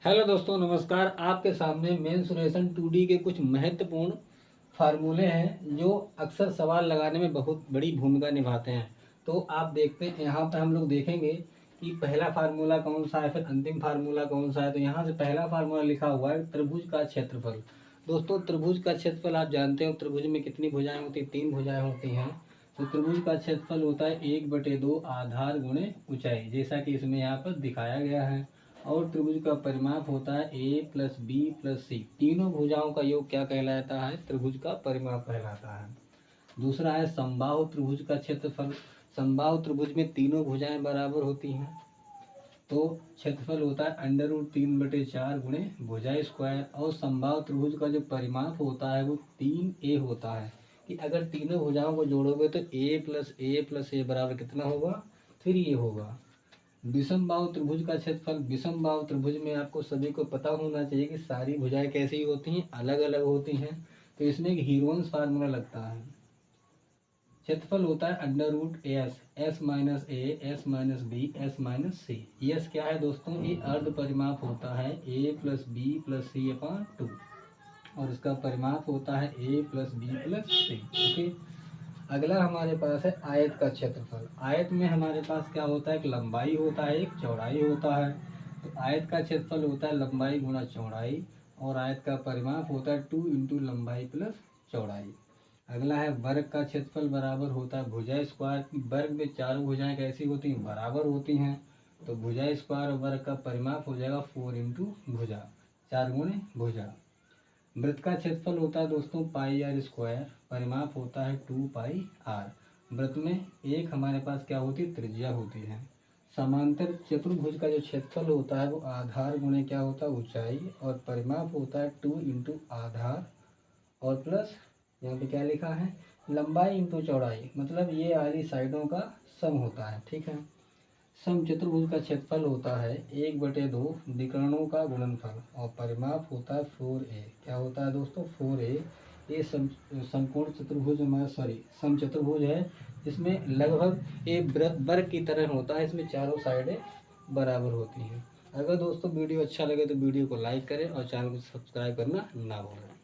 Hello दोस्तों, नमस्कार। आपके सामने मेंसुरेशन 2D के कुछ महत्वपूर्ण फार्मूले हैं जो अक्सर सवाल लगाने में बहुत बड़ी भूमिका निभाते हैं। तो आप देखते हैं, यहाँ पर हम लोग देखेंगे कि पहला फार्मूला कौन सा है, फिर अंतिम फार्मूला कौन सा है। तो यहाँ से पहला फार्मूला लिखा हुआ है त्रिभुज का क्षेत्रफल। दोस्तों, त्रिभुज का क्षेत्रफल आप जानते हो, त्रिभुज में कितनी भुजाएं होती हैं? 3 भुजाएं होती हैं। तो त्रिभुज का क्षेत्रफल होता है 1/2 आधार गुणे ऊंचाई, जैसा कि इसमें यहाँ पर दिखाया गया है। और त्रिभुज का परिमाप होता है ए प्लस बी प्लस सी। तीनों भुजाओं का योग क्या कहलाता है? त्रिभुज का परिमाप कहलाता है। दूसरा है समबाहु त्रिभुज का क्षेत्रफल। समबाहु त्रिभुज में तीनों भुजाएं बराबर होती हैं, तो क्षेत्रफल होता है √3/4 गुणे भुजा स्क्वायर। और समबाहु त्रिभुज का जो परिमाप होता है वो 3a होता है, कि अगर तीनों भुजाओं को जोड़ोगे तो a+a+a बराबर कितना होगा? 3a होगा। विषमबाहु त्रिभुज का क्षेत्रफल। विषमबाहु त्रिभुज में आपको सभी को पता होना चाहिए कि सारी भुजाएं कैसी होती हैं? अलग अलग होती हैं। तो इसमें एक हीरोन्स फार्मूला लगता है। क्षेत्रफल होता है √s, s-a, यस क्या है दोस्तों? ये अर्ध परिमाप होता है a+b+c/2 और इसका परिमाप होता है a+b+c। ओके। अगला हमारे पास है आयत का क्षेत्रफल। आयत में हमारे पास क्या होता है? एक लंबाई होता है, एक चौड़ाई होता है। तो आयत का क्षेत्रफल होता है लंबाई गुणा चौड़ाई, और आयत का परिमाप होता है 2 × लंबाई प्लस चौड़ाई। अगला है वर्ग का क्षेत्रफल बराबर होता है भुजा स्क्वायर। वर्ग में चारों भुजाएं कैसी होती हैं? बराबर होती हैं। तो भुजा स्क्वायर और वर्ग का परिमाप हो जाएगा 4 × भुजा, 4 गुणे भुजा। वृत्त का क्षेत्रफल होता है दोस्तों πr², परिमाप होता है 2πr। वृत्त में एक हमारे पास क्या होती है? त्रिज्या होती है। समांतर चतुर्भुज का जो क्षेत्रफल होता है वो आधार गुणे क्या होता है? ऊंचाई, और परिमाप होता है 2 × आधार और प्लस यहाँ पे क्या लिखा है? लंबाई × चौड़ाई, मतलब ये वाली साइडों का सम होता है। ठीक है। समचतुर्भुज का क्षेत्रफल होता है 1/2 विकर्णों का गुणनफल, और परिमाप होता है 4a। क्या होता है दोस्तों? 4a। ये समकोण चतुर्भुज समचतुर्भुज है। इसमें लगभग एक वर्ग की तरह होता है। इसमें चारों साइडें बराबर होती हैं। अगर दोस्तों वीडियो अच्छा लगे तो वीडियो को लाइक करें और चैनल को सब्सक्राइब करना ना भूलें।